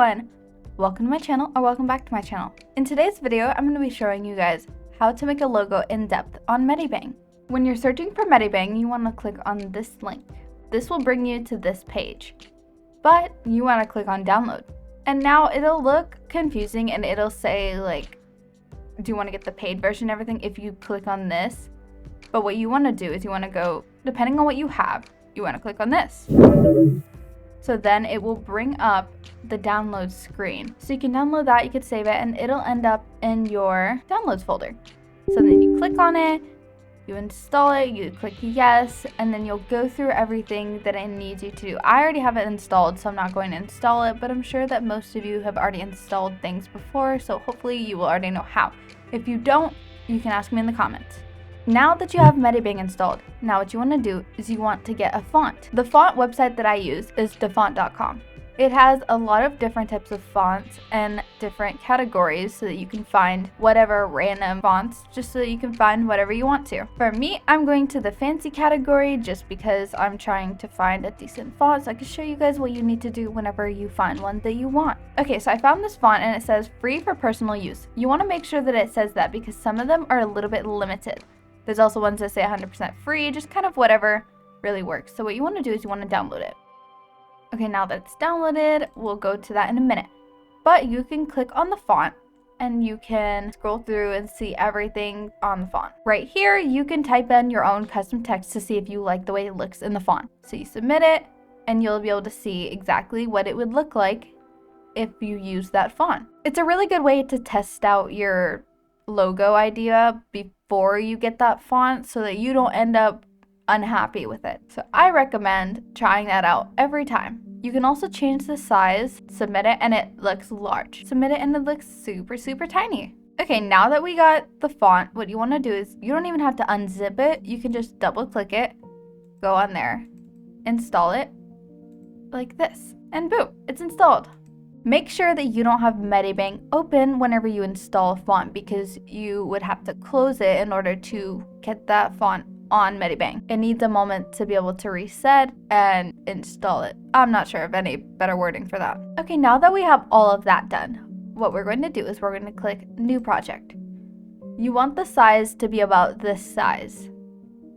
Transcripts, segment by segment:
everyone! Welcome to my channel, or welcome back to my channel. In today's video, I'm going to be showing you guys how to make a logo in depth on Medibang. When you're searching for Medibang, you want to click on this link. This will bring you to this page, but you want to click on download. And now it'll look confusing and it'll say like, do you want to get the paid version and everything if you click on this? But what you want to do is you want to go, depending on what you have, you want to click on this. So then it will bring up the download screen. So you can download that, you can save it, and it'll end up in your downloads folder. So then you click on it, you install it, you click yes, and then you'll go through everything that it needs you to do. I already have it installed, so I'm not going to install it, but I'm sure that most of you have already installed things before, so hopefully you will already know how. If you don't, you can ask me in the comments. Now that you have Medibang installed, now what you want to do is you want to get a font. The font website that I use is defont.com. It has a lot of different types of fonts and different categories so that you can find whatever random fonts, just so that you can find whatever you want to. For me, I'm going to the fancy category just because I'm trying to find a decent font, so I can show you guys what you need to do whenever you find one that you want. Okay, so I found this font and it says free for personal use. You want to make sure that it says that because some of them are a little bit limited. There's also ones that say 100% free, just kind of whatever really works. So what you want to do is you want to download it. Okay, now that it's downloaded, we'll go to that in a minute. But you can click on the font and you can scroll through and see everything on the font. Right here, you can type in your own custom text to see if you like the way it looks in the font. So you submit it and you'll be able to see exactly what it would look like if you use that font. It's a really good way to test out your logo idea before you get that font so that you don't end up unhappy with it. So I recommend trying that out every time. You can also change the size, submit it, and it looks large. Submit it and it looks super tiny. Okay, now that we got the font, what you want to do is you don't even have to unzip it. You can just double click it, go on there, install it like this, and boom, it's installed. Make sure that you don't have Medibang open whenever you install a font because you would have to close it in order to get that font on Medibang. It needs a moment to be able to reset and install it. I'm not sure of any better wording for that. Okay, now that we have all of that done, what we're going to do is we're going to click New Project. You want the size to be about this size.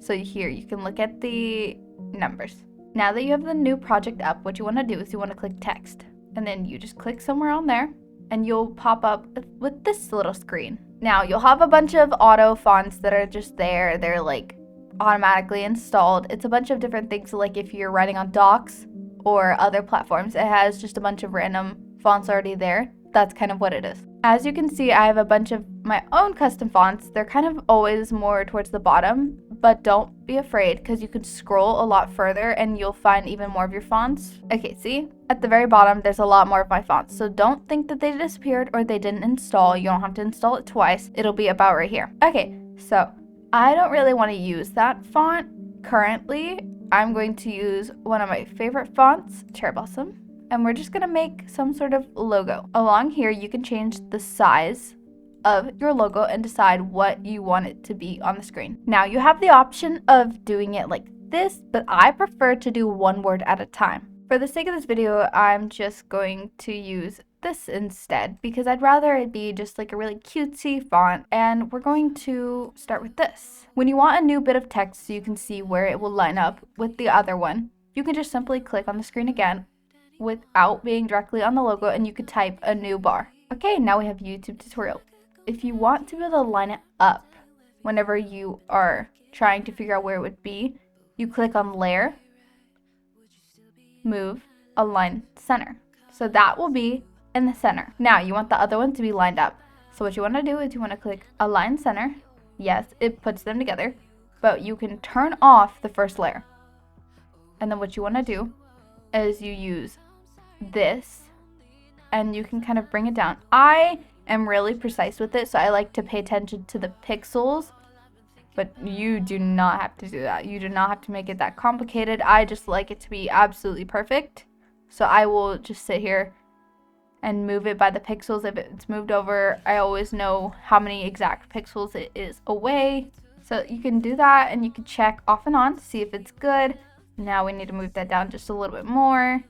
So here, you can look at the numbers. Now that you have the new project up, what you want to do is you want to click Text. And then you just click somewhere on there and you'll pop up with this little screen. Now you'll have a bunch of auto fonts that are just there. They're like automatically installed. It's a bunch of different things, like if you're writing on Docs or other platforms, it has just a bunch of random fonts already there. That's kind of what it is. As you can see, I have a bunch of my own custom fonts. They're kind of always more towards the bottom, but don't be afraid because you can scroll a lot further and you'll find even more of your fonts. Okay, see? At the very bottom, there's a lot more of my fonts. So don't think that they disappeared or they didn't install. You don't have to install it twice. It'll be about right here. Okay, so I don't really want to use that font currently. I'm going to use one of my favorite fonts, Cherry Blossom. And we're just going to make some sort of logo. Along here, you can change the size of your logo and decide what you want it to be on the screen. Now, you have the option of doing it like this, but I prefer to do one word at a time. For the sake of this video, I'm just going to use this instead because I'd rather it be just like a really cutesy font, and we're going to start with this. When you want a new bit of text so you can see where it will line up with the other one, you can just simply click on the screen again without being directly on the logo and you could type a new bar. Okay, now we have YouTube tutorial. If you want to be able to line it up whenever you are trying to figure out where it would be, you click on layer, move, align center. So that will be in the center. Now you want the other one to be lined up. So what you want to do is you want to click align center. Yes, it puts them together, but you can turn off the first layer. And then what you want to do is you use this and you can kind of bring it down. I am really precise with it, so I like to pay attention to the pixels, but you do not have to do that. You do not have to make it that complicated. I just like it to be absolutely perfect. So I will just sit here and move it by the pixels. If it's moved over, I always know how many exact pixels it is away. So you can do that and you can check off and on to see if it's good. Now we need to move that down just a little bit more.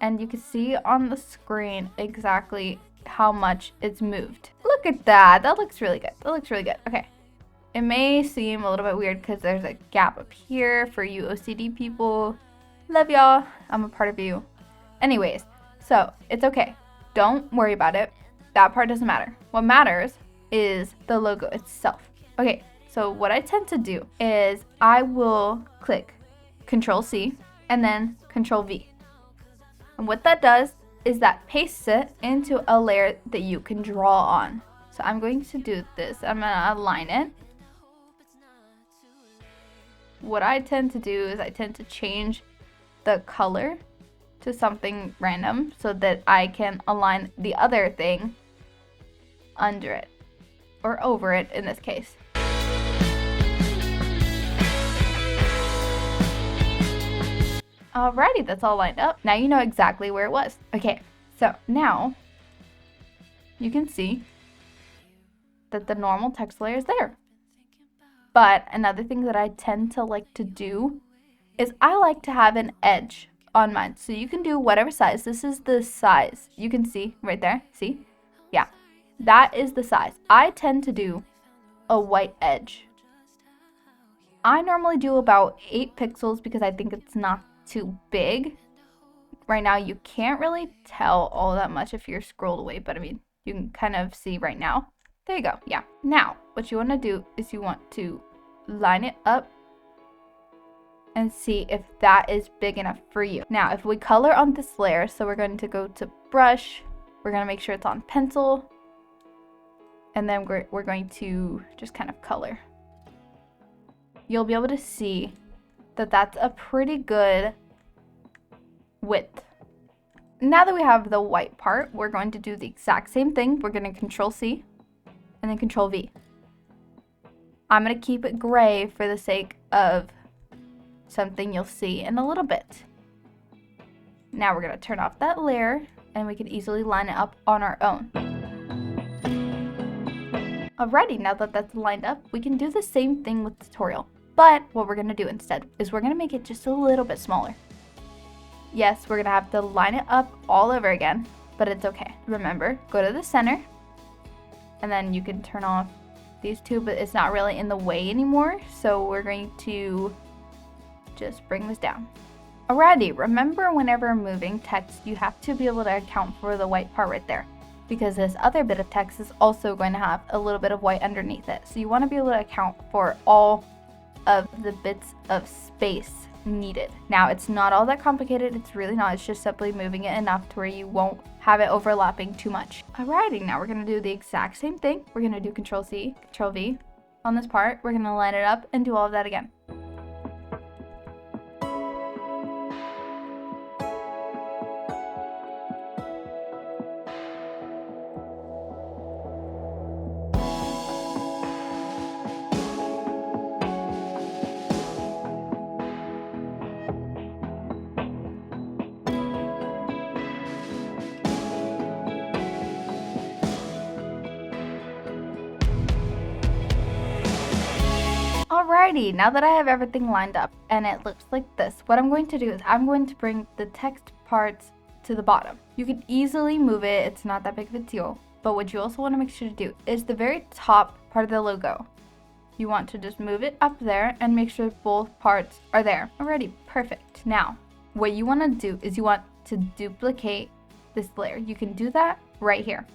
and you can see on the screen exactly how much it's moved. Look at that. That looks really good. That looks really good. Okay. It may seem a little bit weird because there's a gap up here for you OCD people. Love y'all. I'm a part of you. Anyways, so it's okay. Don't worry about it. That part doesn't matter. What matters is the logo itself. Okay, so what I tend to do is I will click Control C and then Control V. And what that does is that pastes it into a layer that you can draw on. So I'm going to do this. I'm going to align it. What I tend to do is I tend to change the color to something random so that I can align the other thing under it, or over it in this case. Alrighty, that's all lined up. Now you know exactly where it was. Okay, so now you can see that the normal text layer is there. But another thing that I tend to like to do is I like to have an edge on mine. So you can do whatever size. This is the size. You can see right there. See? Yeah. That is the size. I tend to do a white edge. I normally do about 8 pixels because I think it's not too big. Right now you can't really tell all that much if you're scrolled away, but I mean, you can kind of see right now. There you go. Yeah. Now, what you want to do is you want to line it up and see if that is big enough for you. Now, if we color on this layer, so we're going to go to brush, we're going to make sure it's on pencil, and then we're going to just kind of color. You'll be able to see that that's a pretty good width. Now that we have the white part, we're going to do the exact same thing. We're going to Control C and then Control V. I'm going to keep it gray for the sake of something you'll see in a little bit. Now we're going to turn off that layer and we can easily line it up on our own. Alrighty, now that that's lined up, we can do the same thing with tutorial. But what we're going to do instead is we're going to make it just a little bit smaller. Yes, we're going to have to line it up all over again, but it's okay. Remember, go to the center, and then you can turn off these two, but it's not really in the way anymore. So we're going to just bring this down. Alrighty, remember whenever moving text, you have to be able to account for the white part right there, because this other bit of text is also going to have a little bit of white underneath it. So you want to be able to account for all of the bits of space needed. Now, it's not all that complicated. It's really not. It's just simply moving it enough to where you won't have it overlapping too much. Alrighty, now we're going to do the exact same thing. We're going to do Control C, Control V on this part. We're going to line it up and do all of that again. Alrighty, now that I have everything lined up and it looks like this, what I'm going to do is I'm going to bring the text parts to the bottom. You can easily move it, it's not that big of a deal, but what you also want to make sure to do is the very top part of the logo. You want to just move it up there and make sure both parts are there. Alrighty, perfect. Now, what you want to do is you want to duplicate this layer. You can do that right here.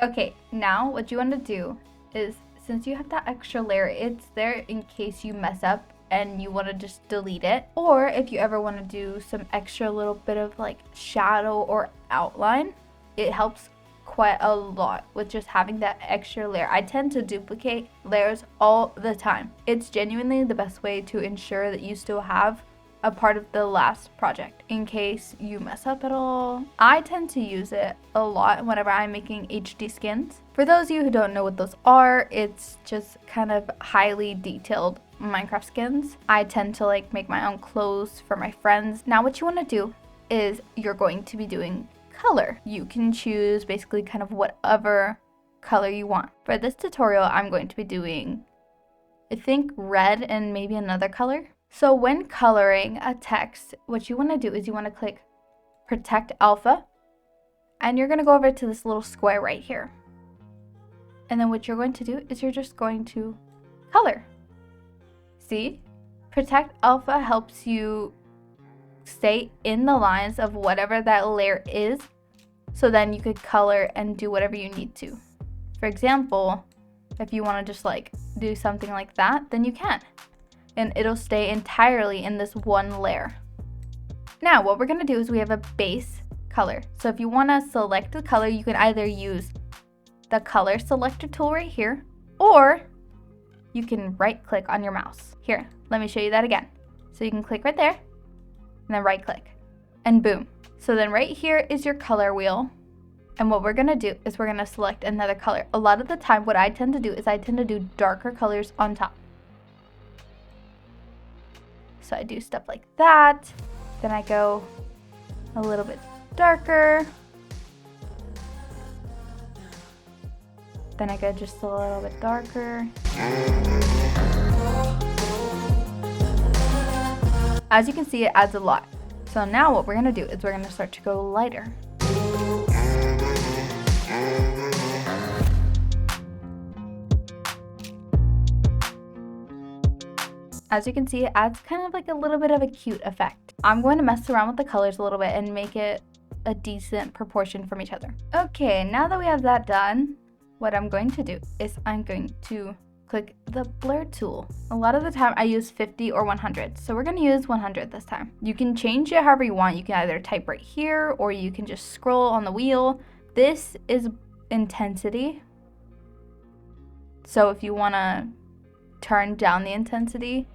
Okay, now what you want to do is, since you have that extra layer, it's there in case you mess up and you want to just delete it. Or if you ever want to do some extra little bit of like shadow or outline, it helps quite a lot with just having that extra layer. I tend to duplicate layers all the time. It's genuinely the best way to ensure that you still have a part of the last project in case you mess up at all. I tend to use it a lot whenever I'm making HD skins. For those of you who don't know what those are, it's just kind of highly detailed Minecraft skins. I tend to like make my own clothes for my friends. Now what you want to do is you're going to be doing color. You can choose basically kind of whatever color you want. For this tutorial, I'm going to be doing, I think, red and maybe another color. So when coloring a text, what you want to do is you want to click protect alpha, and you're going to go over to this little square right here. And then what you're going to do is you're just going to color. See? Protect alpha helps you stay in the lines of whatever that layer is, so then you could color and do whatever you need to. For example, if you want to just like do something like that, then you can. And it'll stay entirely in this one layer. Now what we're going to do is we have a base color. So if you want to select the color, you can either use the color selector tool right here, or you can right click on your mouse. Here, let me show you that again. So you can click right there and then right click and boom. So then right here is your color wheel. And what we're gonna do is we're gonna select another color. A lot of the time what I tend to do is I tend to do darker colors on top. So I do stuff like that. Then I go a little bit darker. Then I go just a little bit darker. As you can see, it adds a lot. So now what we're gonna do is we're gonna start to go lighter. As you can see, it adds kind of like a little bit of a cute effect. I'm going to mess around with the colors a little bit and make it a decent proportion from each other. Okay, now that we have that done, what I'm going to do is I'm going to click the blur tool. A lot of the time I use 50 or 100, so we're going to use 100 this time. You can change it however you want. You can either type right here or you can just scroll on the wheel. This is intensity. So if you want to turn down the intensity,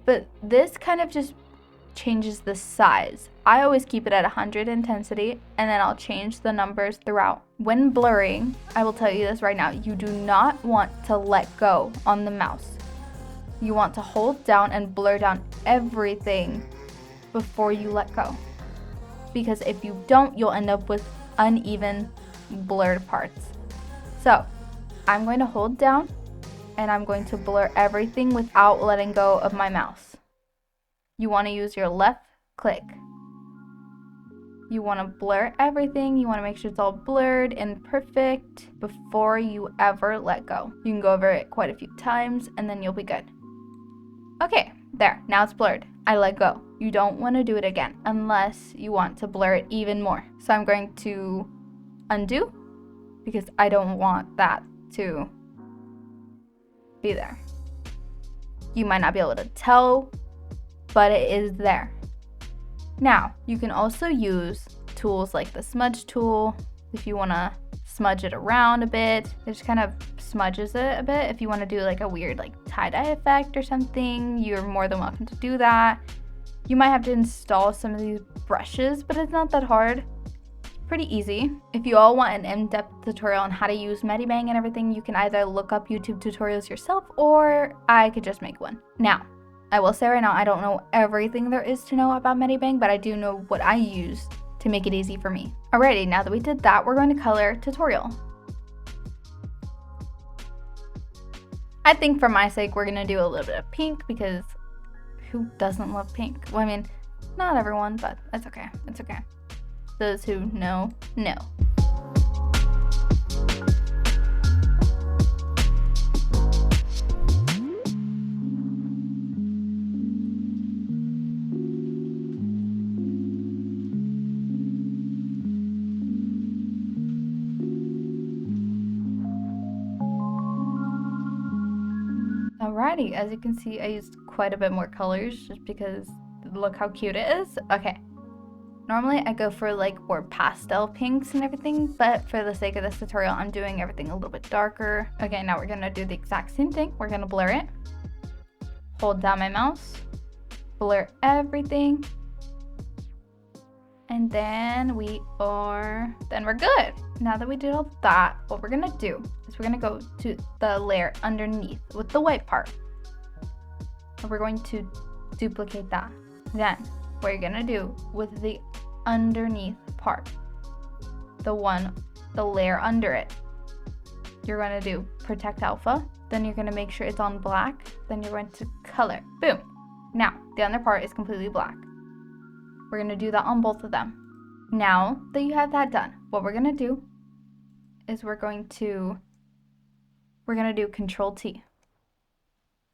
but this kind of just changes the size. I always keep it at 100 intensity and then I'll change the numbers throughout. When blurring, I will tell you this right now, you do not want to let go on the mouse. You want to hold down and blur down everything before you let go. Because if you don't, you'll end up with uneven blurred parts. So I'm going to hold down and I'm going to blur everything without letting go of my mouse. You want to use your left click. You want to blur everything. You want to make sure it's all blurred and perfect before you ever let go. You can go over it quite a few times and then you'll be good. Okay, there, now it's blurred. I let go. You don't want to do it again unless you want to blur it even more. So I'm going to undo because I don't want that to be there. You might not be able to tell, but it is there. Now, you can also use tools like the smudge tool if you want to smudge it around a bit. It just kind of smudges it a bit. If you want to do like a weird like tie-dye effect or something, you're more than welcome to do that. You might have to install some of these brushes, but it's not that hard. Pretty easy. If you all want an in-depth tutorial on how to use Medibang and everything, you can either look up YouTube tutorials yourself or I could just make one. Now, I will say right now, I don't know everything there is to know about Medibang, but I do know what I use to make it easy for me. Alrighty, now that we did that, we're going to color tutorial. I think for my sake, we're going to do a little bit of pink because who doesn't love pink? Well, I mean, not everyone, but that's okay. It's okay. Those who know, know. Alrighty, as you can see, I used quite a bit more colors just because look how cute it is. Okay. Normally I go for like more pastel pinks and everything, but for the sake of this tutorial, I'm doing everything a little bit darker. Okay, now we're gonna do the exact same thing. We're gonna blur it. Hold down my mouse. Blur everything. And then we're good. Now that we did all that, what we're gonna do is we're gonna go to the layer underneath with the white part. And we're going to duplicate that. Then what you're gonna do with the underneath part, the layer under it, you're gonna do protect alpha, then you're gonna make sure it's on black, then you're going to color. Boom. Now, the under part is completely black. We're gonna do that on both of them. Now that you have that done, what we're gonna do is we're gonna do Control T.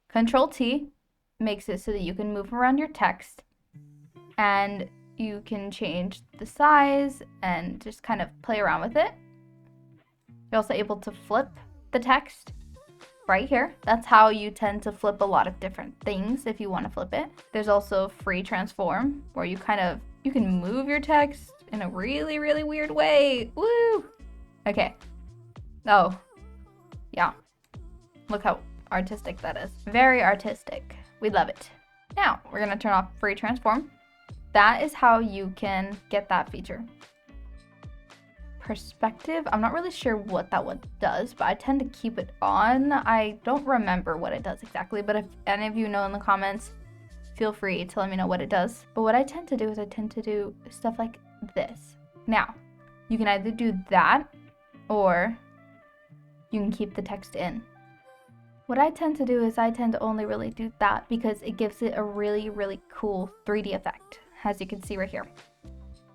Control T makes it so that you can move around your text and you can change the size and just kind of play around with it. You're also able to flip the text right here. That's how you tend to flip a lot of different things if you want to flip it. There's also free transform where you can move your text in a really, really weird way. Woo! Okay. Oh, yeah. Look how artistic that is. Very artistic. We love it. Now, we're gonna turn off free transform. That is how you can get that feature. Perspective, I'm not really sure what that one does, but I tend to keep it on. I don't remember what it does exactly, but if any of you know in the comments, feel free to let me know what it does. But what I tend to do is I tend to do stuff like this. Now, you can either do that or you can keep the text in. What I tend to do is I tend to only really do that because it gives it a really, really cool 3D effect, as you can see right here.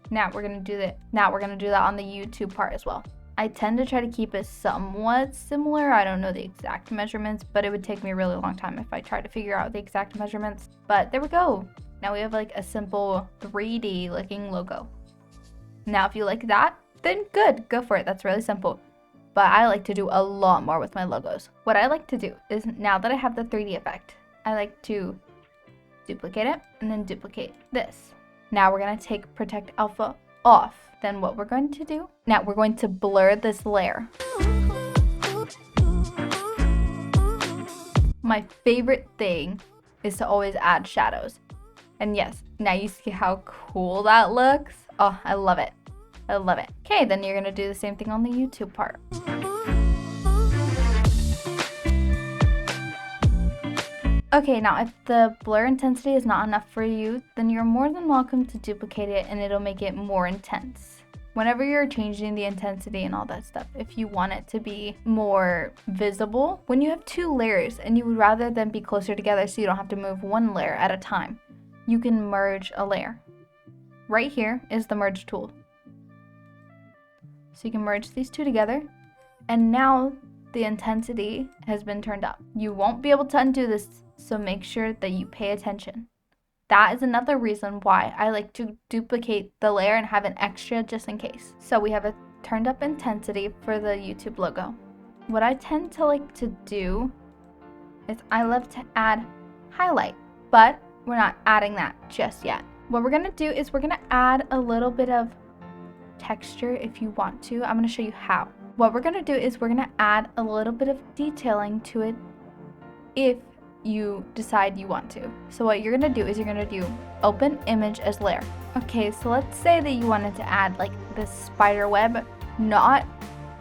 Now we're gonna do that on the YouTube part as well. I tend to try to keep it somewhat similar. I don't know the exact measurements, but it would take me a really long time if I tried to figure out the exact measurements. But there we go. Now we have like a simple 3D looking logo. Now if you like that, then good, go for it. That's really simple. But I like to do a lot more with my logos. What I like to do is, now that I have the 3D effect, I like to duplicate it and then duplicate this. Now we're gonna take Protect Alpha off. Then what we're going to do, now we're going to blur this layer. My favorite thing is to always add shadows. And yes, now you see how cool that looks. Oh, I love it. I love it. Okay, then you're gonna do the same thing on the YouTube part. Okay, now if the blur intensity is not enough for you, then you're more than welcome to duplicate it and it'll make it more intense. Whenever you're changing the intensity and all that stuff, if you want it to be more visible, when you have 2 layers and you would rather them be closer together so you don't have to move one layer at a time, you can merge a layer. Right here is the merge tool. So you can merge these 2 together, and now the intensity has been turned up. You won't be able to undo this, so make sure that you pay attention. That is another reason why I like to duplicate the layer and have an extra just in case. So we have a turned up intensity for the YouTube logo. What I tend to like to do is I love to add highlight, but we're not adding that just yet. What we're gonna do is we're gonna add a little bit of texture if you want to. I'm gonna show you how. What we're gonna do is we're gonna add a little bit of detailing to it if you decide you want to. So what you're gonna do is you're gonna do open image as layer. Okay, so let's say that you wanted to add like this spider web, not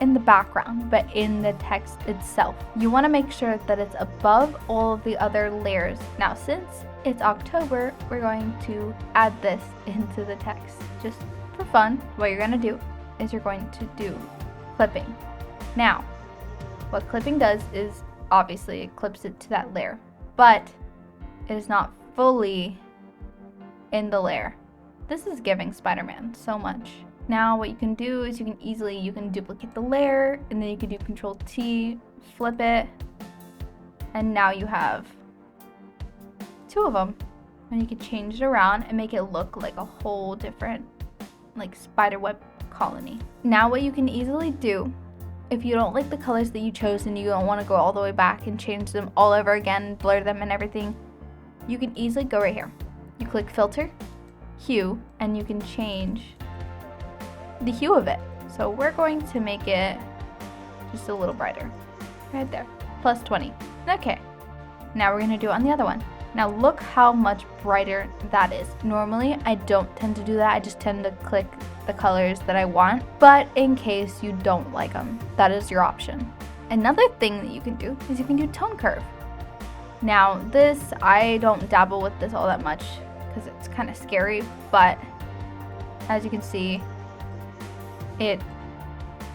in the background, but in the text itself. You wanna make sure that it's above all of the other layers. Now, since it's October, we're going to add this into the text. Just for fun, what you're gonna do is you're going to do clipping. Now, what clipping does is obviously it clips it to that layer, but it is not fully in the layer. This is giving Spider-Man so much. Now what you can do is you can duplicate the layer, and then you can do Control T, flip it, and now you have 2 of them. And you can change it around and make it look like a whole different like spiderweb colony. Now what you can easily do, if you don't like the colors that you chose and you don't want to go all the way back and change them all over again, blur them and everything, you can easily go right here. You click filter, hue, and you can change the hue of it. So we're going to make it just a little brighter, right there, plus 20. Okay, now we're gonna do it on the other one. Now look how much brighter that is. Normally I don't tend to do that, I just tend to click the colors that I want, but in case you don't like them, that is your option. Another thing that you can do is you can do tone curve. Now this, I don't dabble with this all that much because it's kind of scary, but as you can see, it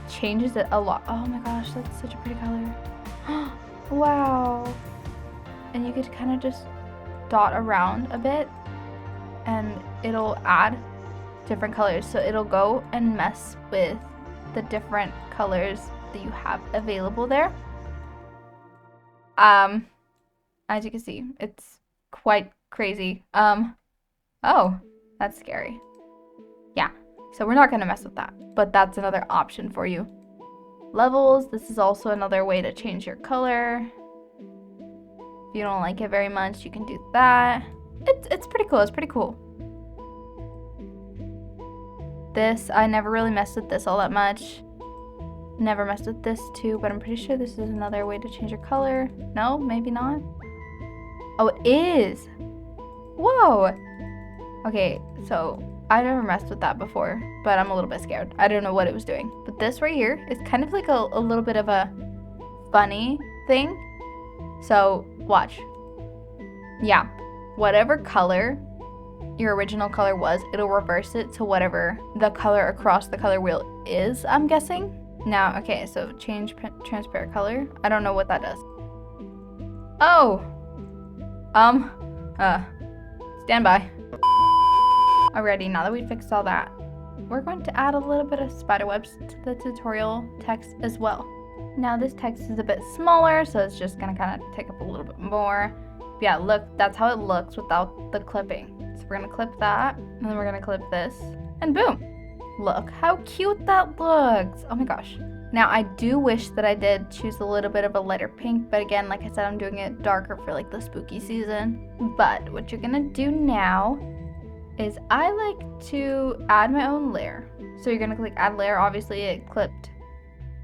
changes it a lot. Oh my gosh, that's such a pretty color. Wow. And you could kind of just dot around a bit and it'll add different colors. So it'll go and mess with the different colors that you have available there. As you can see, it's quite crazy. Oh, that's scary. Yeah, so we're not gonna mess with that, but that's another option for you. Levels, this is also another way to change your color. If you don't like it very much, you can do that. It's pretty cool, it's pretty cool. This, I never really messed with this all that much. Never messed with this too, but I'm pretty sure this is another way to change your color. No, maybe not. Oh, it is. Whoa. Okay, so I never messed with that before, but I'm a little bit scared. I don't know what it was doing. But this right here is kind of like a little bit of a funny thing. So watch. Yeah, whatever color your original color was, it'll reverse it to whatever the color across the color wheel is, I'm guessing. Now, okay, so change transparent color. I don't know what that does. Oh! Stand by. Alrighty, now that we fixed all that, we're going to add a little bit of spiderwebs to the tutorial text as well. Now this text is a bit smaller, so it's just gonna kind of take up a little bit more. But yeah, look, that's how it looks without the clipping. So we're gonna clip that, and then we're gonna clip this, and boom! Look how cute that looks! Oh my gosh. Now I do wish that I did choose a little bit of a lighter pink, but again, like I said, I'm doing it darker for like the spooky season. But what you're gonna do now is I like to add my own layer. So you're gonna click add layer, obviously it clipped,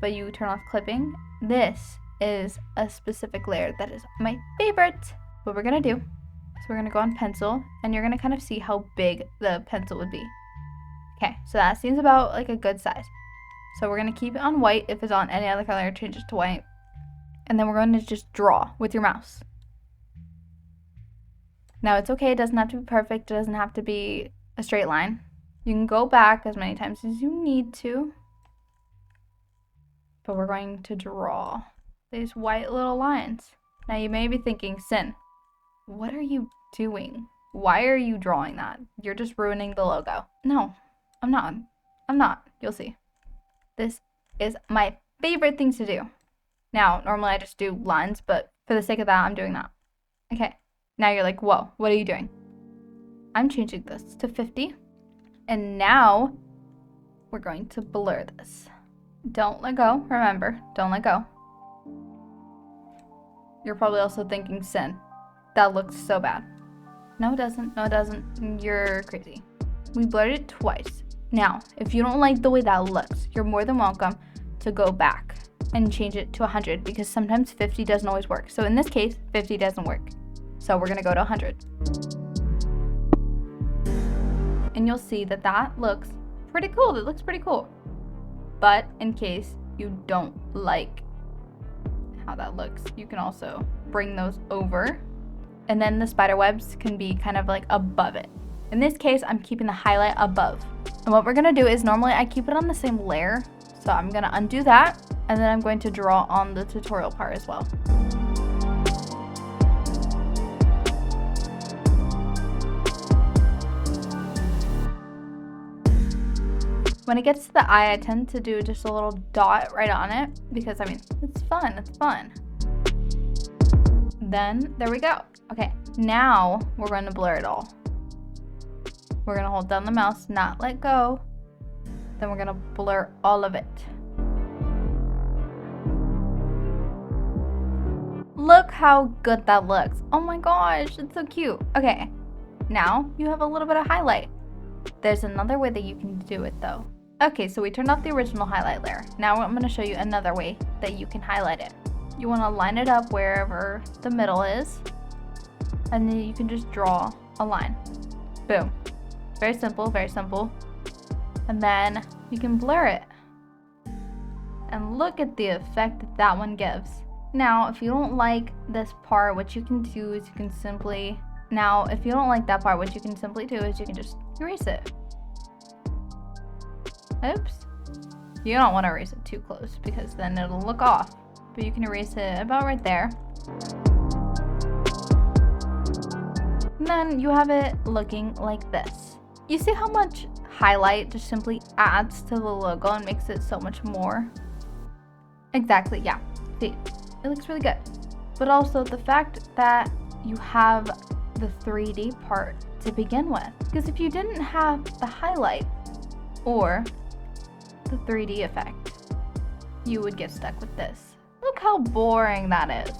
but you turn off clipping. This is a specific layer that is my favorite. What we're gonna do is we're gonna go on pencil, and you're gonna kind of see how big the pencil would be. Okay, so that seems about like a good size. So we're gonna keep it on white. If it's on any other color, change it to white. And then we're going to just draw with your mouse. Now it's okay, it doesn't have to be perfect, it doesn't have to be a straight line. You can go back as many times as you need to. But we're going to draw these white little lines. Now you may be thinking, Sin, what are you doing? Why are you drawing that? You're just ruining the logo. No, I'm not. You'll see. This is my favorite thing to do. Now, normally I just do lines, but for the sake of that, I'm doing that. Okay, now you're like, whoa, what are you doing? I'm changing this to 50. And now we're going to blur this. Don't let go, remember, don't let go. You're probably also thinking, Sin, that looks so bad. No, it doesn't. No, it doesn't. You're crazy. We blurred it twice. Now, if you don't like the way that looks, you're more than welcome to go back and change it to 100, because sometimes 50 doesn't always work. So in this case, 50 doesn't work. So we're gonna go to 100. And you'll see that that looks pretty cool. It looks pretty cool. But in case you don't like how that looks, you can also bring those over. And then the spider webs can be kind of like above it. In this case, I'm keeping the highlight above. And what we're gonna do is normally I keep it on the same layer. So I'm gonna undo that, and then I'm going to draw on the tutorial part as well. When it gets to the eye, I tend to do just a little dot right on it because, I mean, it's fun, it's fun. Then, there we go. Okay, now we're going to blur it all. We're going to hold down the mouse, not let go. Then we're going to blur all of it. Look how good that looks. Oh my gosh, it's so cute. Okay, now you have a little bit of highlight. There's another way that you can do it though. Okay, so we turned off the original highlight layer. Now I'm going to show you another way that you can highlight it. You want to line it up wherever the middle is, and then you can just draw a line. Boom. Very simple, very simple. And then you can blur it. And look at the effect that that one gives. Now, if you don't like this part, what you can do is you can simply... Now, if you don't like that part, what you can simply do is you can just erase it. Oops. You don't want to erase it too close because then it'll look off. But you can erase it about right there. And then you have it looking like this. You see how much highlight just simply adds to the logo and makes it so much more. Exactly, yeah. See, it looks really good. But also the fact that you have the 3D part to begin with. Because if you didn't have the highlight or the 3D effect, you would get stuck with this. Look how boring that is.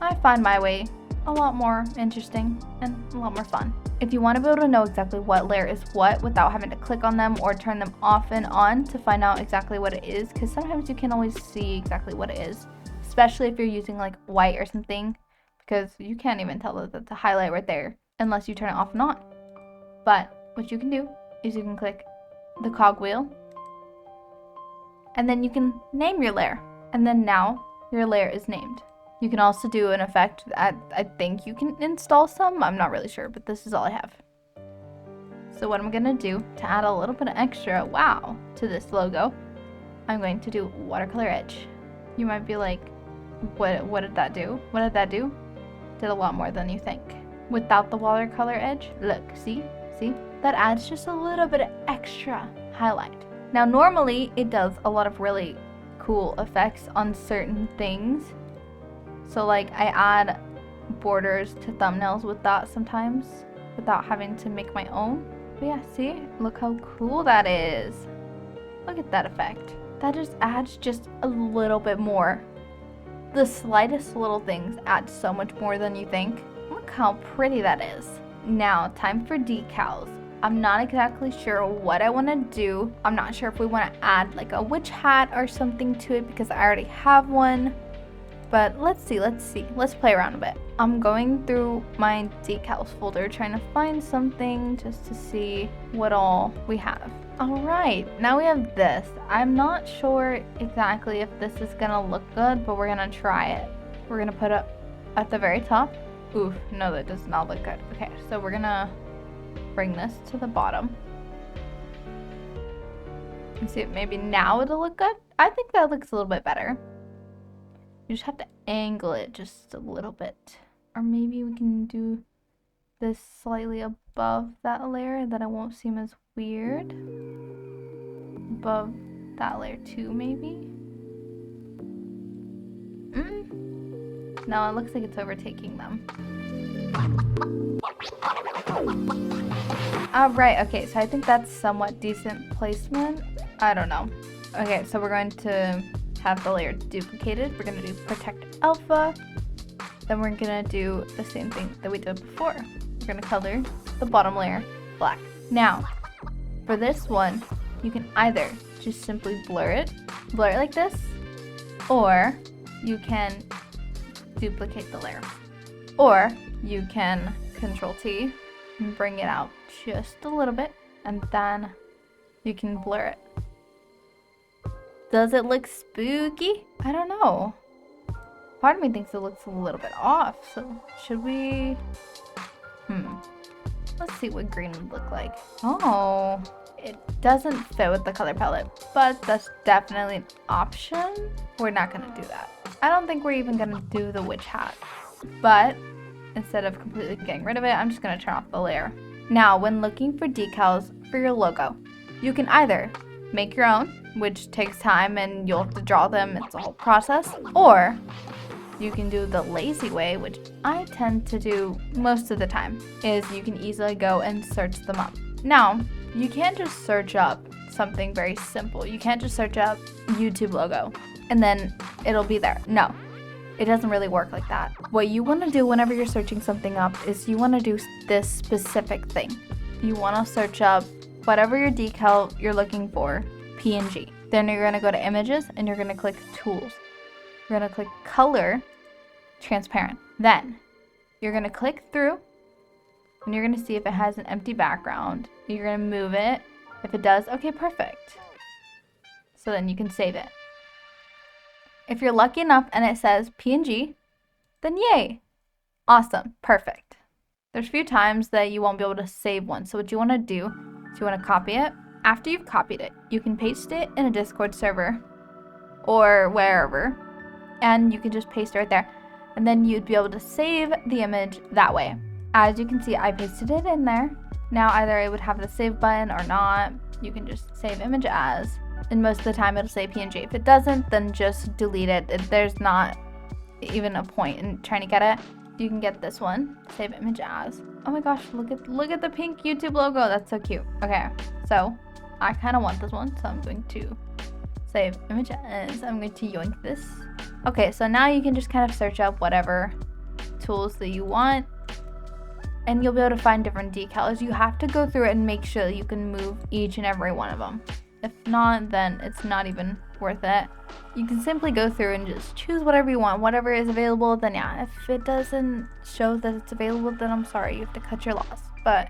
I find my way a lot more interesting and a lot more fun. If you want to be able to know exactly what layer is what without having to click on them or turn them off and on to find out exactly what it is, because sometimes you can't always see exactly what it is, especially if you're using like white or something, because you can't even tell that that's a highlight right there unless you turn it off and on. But what you can do is you can click the cogwheel and then you can name your layer, and then now your layer is named. You can also do an effect that I think you can install some. I'm not really sure, but this is all I have. So what I'm gonna do to add a little bit of extra wow to this logo, I'm going to do watercolor edge. You might be like, what did that do? What did that do? Did a lot more than you think. Without the watercolor edge, look, see? That adds just a little bit of extra highlight. Now normally it does a lot of really cool effects on certain things. So like I add borders to thumbnails with that sometimes without having to make my own. But yeah, see? Look how cool that is. Look at that effect. That just adds just a little bit more. The slightest little things add so much more than you think. Look how pretty that is. Now, time for decals. I'm not exactly sure what I want to do. I'm not sure if we want to add like a witch hat or something to it because I already have one. But let's see. Let's play around a bit. I'm going through my decals folder trying to find something just to see what all we have. Alright, now we have this. I'm not sure exactly if this is gonna look good, but we're gonna try it. We're gonna put it at the very top. Oof, no, that does not look good. Okay, so we're gonna bring this to the bottom. And see if maybe now it'll look good. I think that looks a little bit better. You just have to angle it just a little bit. Or maybe we can do this slightly above that layer that it won't seem as weird. Above that layer too, maybe? No, it looks like it's overtaking them. Alright, okay, so I think that's somewhat decent placement. I don't know. Okay, so we're going to have the layer duplicated. We're going to do protect alpha. Then we're going to do the same thing that we did before. We're going to color the bottom layer black. Now, for this one, you can either just simply blur it like this, or you can duplicate the layer. Or you can Control T and bring it out just a little bit, and then you can blur it. Does it look spooky? I don't know. Part of me thinks it looks a little bit off, so should we? Let's see what green would look like. Oh, it doesn't fit with the color palette, but that's definitely an option. We're not gonna do that. I don't think we're even gonna do the witch hat, but instead of completely getting rid of it, I'm just gonna turn off the layer. Now, when looking for decals for your logo, you can either make your own, which takes time and you'll have to draw them, it's a whole process, or you can do the lazy way, which I tend to do most of the time, is you can easily go and search them up. Now, you can't just search up something very simple. You can't just search up YouTube logo and then it'll be there. No, it doesn't really work like that. What you want to do whenever you're searching something up is you want to do this specific thing. You want to search up whatever your decal you're looking for, PNG. Then you're going to go to images and you're going to click tools. You're going to click color transparent. Then you're going to click through and you're going to see if it has an empty background. You're going to move it. If it does, okay, perfect. So then you can save it. If you're lucky enough and it says PNG, then yay. Awesome, perfect. There's a few times that you won't be able to save one. So what you want to do is you want to copy it. After you've copied it, you can paste it in a Discord server or wherever, and you can just paste it right there. And then you'd be able to save the image that way. As you can see, I pasted it in there. Now either it would have the save button or not. you can just save image as, and most of the time it'll say PNG. If it doesn't, then just delete it. There's not even a point in trying to get it. You can get this one, save image as. Oh my gosh, look at the pink YouTube logo. That's so cute. Okay, so I kind of want this one, so I'm going to save image as. I'm going to yoink this. Okay, so now you can just kind of search up whatever tools that you want, and you'll be able to find different decals. You have to go through it and make sure that you can move each and every one of them. If not, then it's not even worth it. You can simply go through and just choose whatever you want, whatever is available. Then yeah, if it doesn't show that it's available, then I'm sorry, you have to cut your loss. But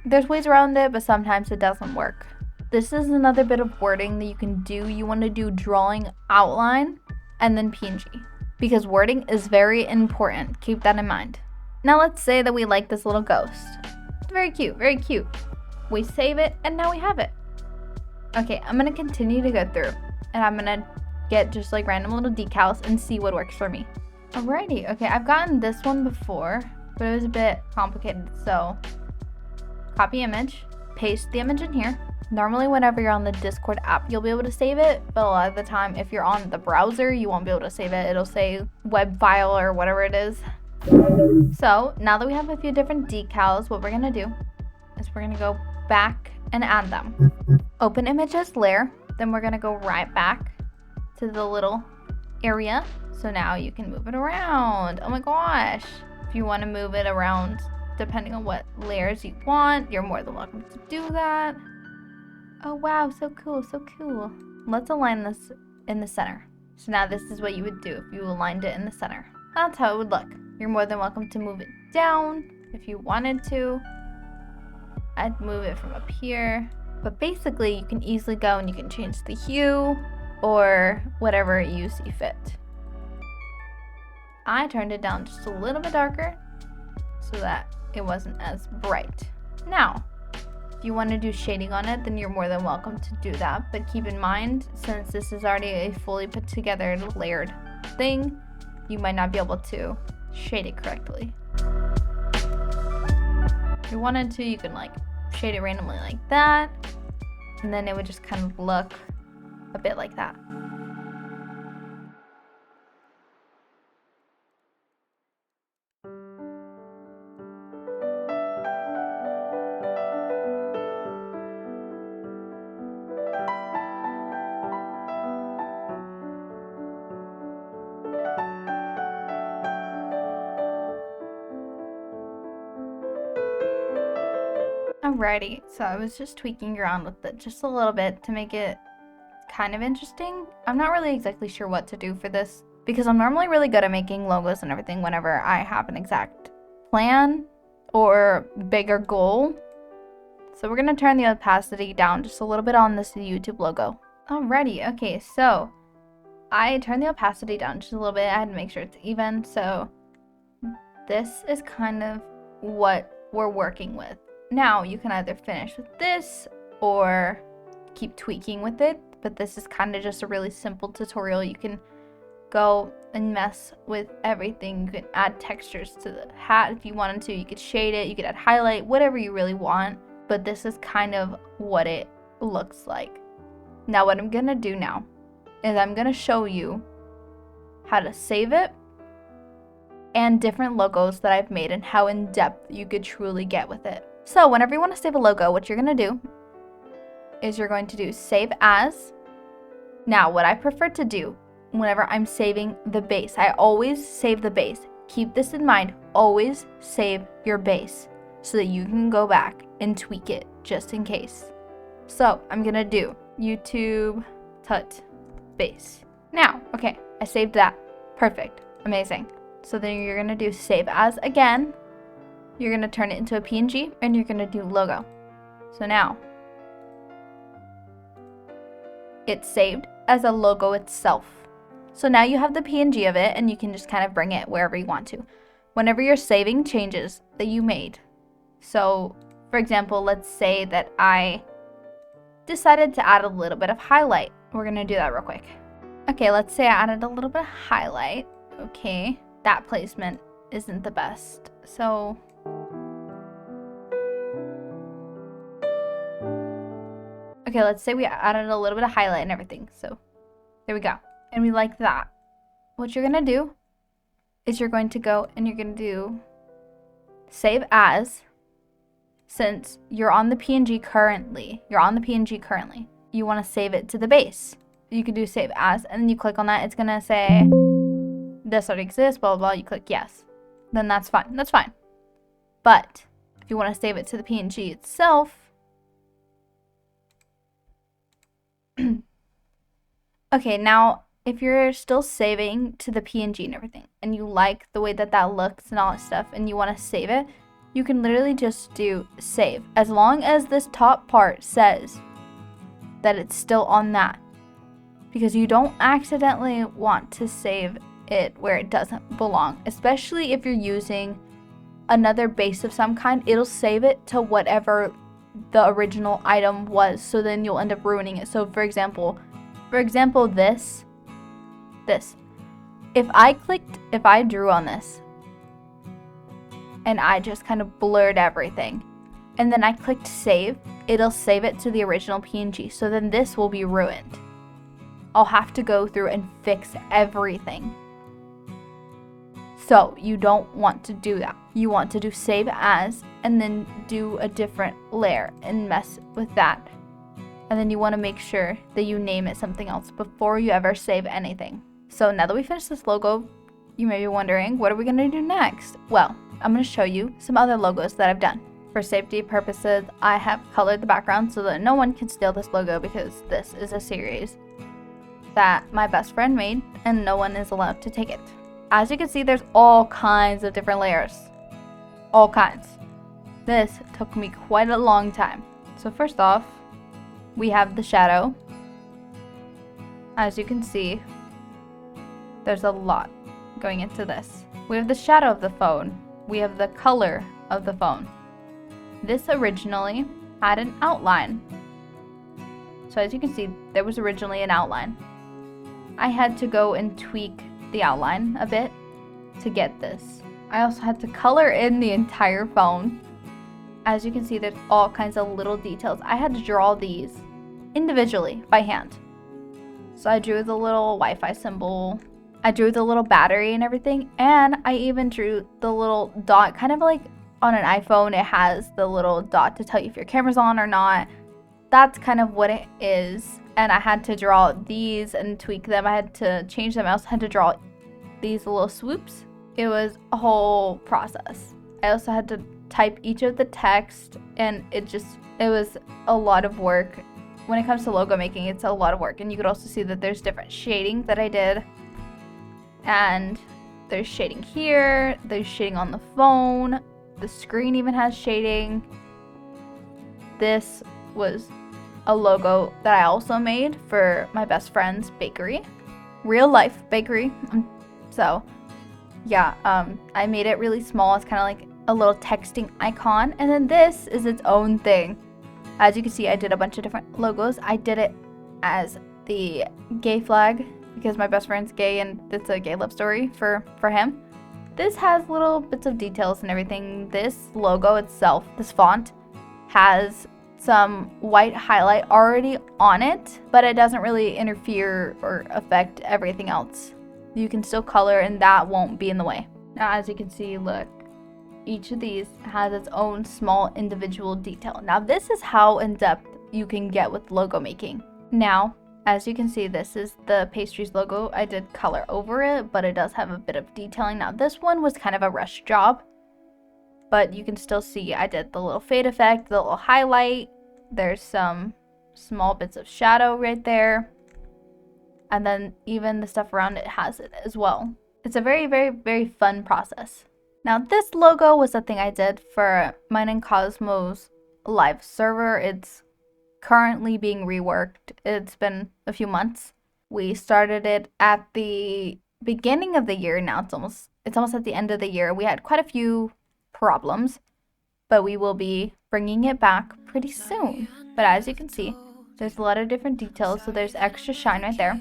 there's ways around it, but sometimes it doesn't work. This is another bit of wording that you can do. You want to do drawing, outline, and then PNG, because wording is very important. Keep that in mind. Now let's say that we like this little ghost. It's very cute, very cute. We save it, and now we have it. Okay, I'm gonna continue to go through, and I'm gonna get just like random little decals and see what works for me. Alrighty, okay, I've gotten this one before, but it was a bit complicated. So copy image, paste the image in here. Normally whenever you're on the Discord app, you'll be able to save it, but a lot of the time if you're on the browser, you won't be able to save it. It'll say web file or whatever it is. So now that we have a few different decals, what we're gonna do is we're gonna go back and add them. Open images layer, then we're gonna go right back to the little area. So now you can move it around. Oh my gosh. If you want to move it around depending on what layers you want, you're more than welcome to do that. Oh wow, so cool, so cool. Let's align this in the center. So now this is what you would do if you aligned it in the center. That's how it would look. You're more than welcome to move it down if you wanted to. I'd move it from up here. But basically, you can easily go and you can change the hue or whatever you see fit. I turned it down just a little bit darker so that it wasn't as bright. Now, if you want to do shading on it, then you're more than welcome to do that. But keep in mind, since this is already a fully put together layered thing, you might not be able to shade it correctly. If you wanted to, you can like shade it randomly like that, and then it would just kind of look a bit like that. Alrighty, so I was just tweaking around with it just a little bit to make it kind of interesting. I'm not really exactly sure what to do for this because I'm normally really good at making logos and everything whenever I have an exact plan or bigger goal. So we're going to turn the opacity down just a little bit on this YouTube logo. Alrighty, okay, so I turned the opacity down just a little bit. I had to make sure it's even. So this is kind of what we're working with. Now you can either finish with this or keep tweaking with it, but this is kind of just a really simple tutorial. You can go and mess with everything. You can add textures to the hat if you wanted to. You could shade it, you could add highlight, whatever you really want, but this is kind of what it looks like. Now what I'm gonna do now is I'm gonna show you how to save it and different logos that I've made and how in depth you could truly get with it. So whenever you want to save a logo, what you're going to do is you're going to do save as. Now, what I prefer to do whenever I'm saving the base, I always save the base. Keep this in mind, always save your base so that you can go back and tweak it just in case. So I'm going to do YouTube tut base. Now, okay, I saved that. Perfect. Amazing. So then you're going to do save as again. You're going to turn it into a PNG, and you're going to do logo. So now, it's saved as a logo itself. So now you have the PNG of it, and you can just kind of bring it wherever you want to. Whenever you're saving changes that you made. So, for example, let's say that I decided to add a little bit of highlight. We're going to do that real quick. Okay, let's say I added a little bit of highlight. Okay, that placement isn't the best. So okay, Okay, let's say we added a little bit of highlight and everything. So there we go. And we like that. What you're going to do is you're going to go and you're going to do save as. Since you're on the PNG currently, you want to save it to the base. You could do save as, and then you click on that. It's going to say this already exists, blah, blah, blah. You click yes. Then that's fine. That's fine. But if you want to save it to the PNG itself, okay, now if you're still saving to the PNG and everything, and you like the way that that looks and all that stuff, and you want to save it, you can literally just do save. As long as this top part says that it's still on that. Because you don't accidentally want to save it where it doesn't belong. Especially if you're using another base of some kind, it'll save it to whatever the original item was. So then you'll end up ruining it. So for example, this. If I drew on this, and I just kind of blurred everything, and then I clicked save, it'll save it to the original PNG. So then this will be ruined. I'll have to go through and fix everything. So you don't want to do that. You want to do save as, and then do a different layer and mess with that. And then you want to make sure that you name it something else before you ever save anything. So now that we finished this logo, you may be wondering, what are we going to do next? Well, I'm going to show you some other logos that I've done. For safety purposes, I have colored the background so that no one can steal this logo, because this is a series that my best friend made and no one is allowed to take it. As you can see, there's all kinds of different layers. All kinds. This took me quite a long time. So first off, we have the shadow. As you can see, there's a lot going into this. We have the shadow of the phone. We have the color of the phone. This originally had an outline. So as you can see, there was originally an outline. I had to go and tweak the outline a bit to get this. I also had to color in the entire phone. As you can see, there's all kinds of little details. I had to draw these individually by hand. So I drew the little Wi-Fi symbol. I drew the little battery and everything. And I even drew the little dot, kind of like on an iPhone, it has the little dot to tell you if your camera's on or not. That's kind of what it is. And I had to draw these and tweak them. I had to change them. I also had to draw these little swoops. It was a whole process. I also had to type each of the text, and it was a lot of work. When it comes to logo making, it's a lot of work. And you could also see that there's different shading that I did. And there's shading here, there's shading on the phone, the screen even has shading. This was a logo that I also made for my best friend's bakery, real life bakery. So yeah, I made it really small. It's kind of like a little texting icon. And then this is its own thing. As you can see, I did a bunch of different logos. I did it as the gay flag because my best friend's gay and it's a gay love story for him. This has little bits of details and everything. This logo itself, this font, has some white highlight already on it, but it doesn't really interfere or affect everything else. You can still color and that won't be in the way. Now, as you can see, look, each of these has its own small individual detail. Now, this is how in-depth you can get with logo making. Now, as you can see, this is the pastries logo. I did color over it, but it does have a bit of detailing. Now, this one was kind of a rush job, but you can still see I did the little fade effect, the little highlight. There's some small bits of shadow right there. And then even the stuff around it has it as well. It's a very, very, very fun process. Now, this logo was the thing I did for mine and Cosmo's live server. It's currently being reworked. It's been a few months. We started it at the beginning of the year. Now it's almost at the end of the year. We had quite a few problems, but we will be bringing it back pretty soon. But as you can see, there's a lot of different details. So there's extra shine right there.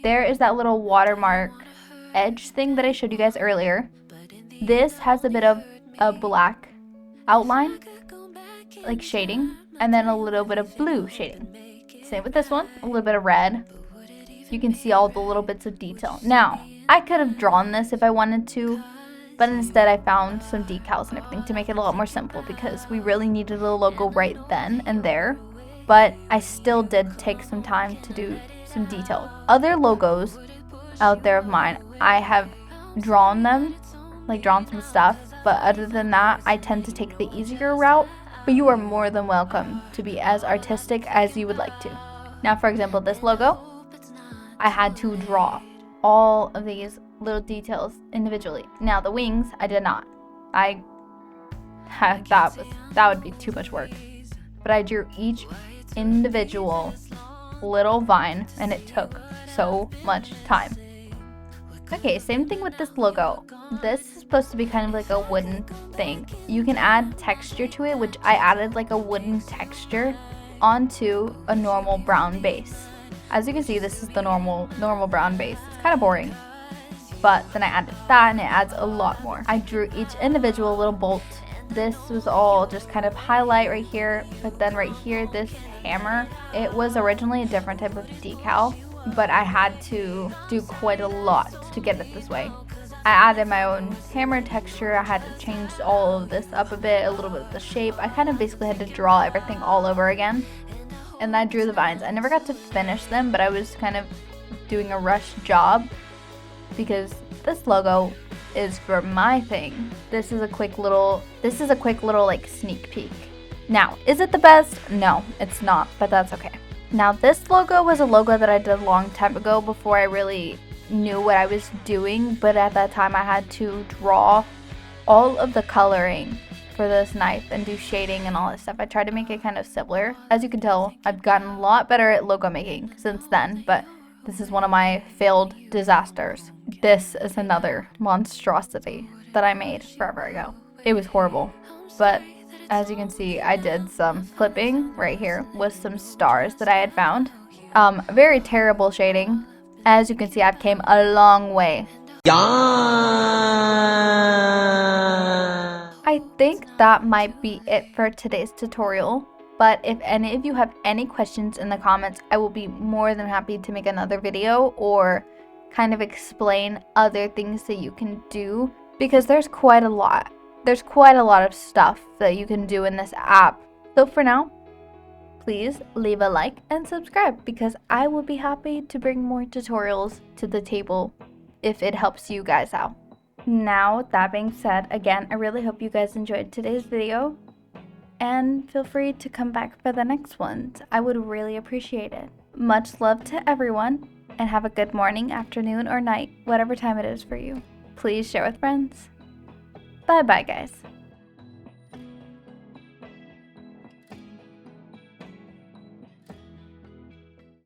There is that little watermark edge thing that I showed you guys earlier. This has a bit of a black outline, like shading, and then a little bit of blue shading. Same with this one, a little bit of red. You can see all the little bits of detail. Now, I could have drawn this if I wanted to, but instead I found some decals and everything to make it a lot more simple because we really needed a logo right then and there. But I still did take some time to do some detail. Other logos out there of mine, I have drawn them, like drawn some stuff, but other than that, I tend to take the easier route, but you are more than welcome to be as artistic as you would like to. Now, for example, this logo, I had to draw all of these little details individually. Now, the wings, I did not. That would be too much work. But I drew each individual little vine, and it took so much time. Okay, same thing with this logo. This is supposed to be kind of like a wooden thing. You can add texture to it, which I added like a wooden texture onto a normal brown base. As you can see, this is the normal brown base. It's kind of boring. But then I added that and it adds a lot more. I drew each individual little bolt. This was all just kind of highlight right here, but then right here, this hammer, it was originally a different type of decal, but I had to do quite a lot to get it this way. I added my own hammer texture. I had to change all of this up a bit, a little bit of the shape. I kind of basically had to draw everything all over again. And I drew the vines. I never got to finish them, but I was kind of doing a rush job because this logo is for my thing. This is a quick little like sneak peek. Now, is it the best? No, it's not, but that's okay. Now, this logo was a logo that I did a long time ago before I really knew what I was doing, but at that time I had to draw all of the coloring for this knife and do shading and all this stuff. I tried to make it kind of similar. As you can tell, I've gotten a lot better at logo making since then, but this is one of my failed disasters. This is another monstrosity that I made forever ago. It was horrible, but as you can see, I did some clipping right here with some stars that I had found. Very terrible shading. As you can see, I've came a long way. I think that might be it for today's tutorial. But if any of you have any questions in the comments, I will be more than happy to make another video or kind of explain other things that you can do, because there's quite a lot. There's quite a lot of stuff that you can do in this app. So for now, please leave a like and subscribe because I will be happy to bring more tutorials to the table if it helps you guys out. Now, with that being said, again, I really hope you guys enjoyed today's video. And feel free to come back for the next ones. I would really appreciate it. Much love to everyone, and have a good morning, afternoon, or night, whatever time it is for you. Please share with friends. Bye-bye, guys.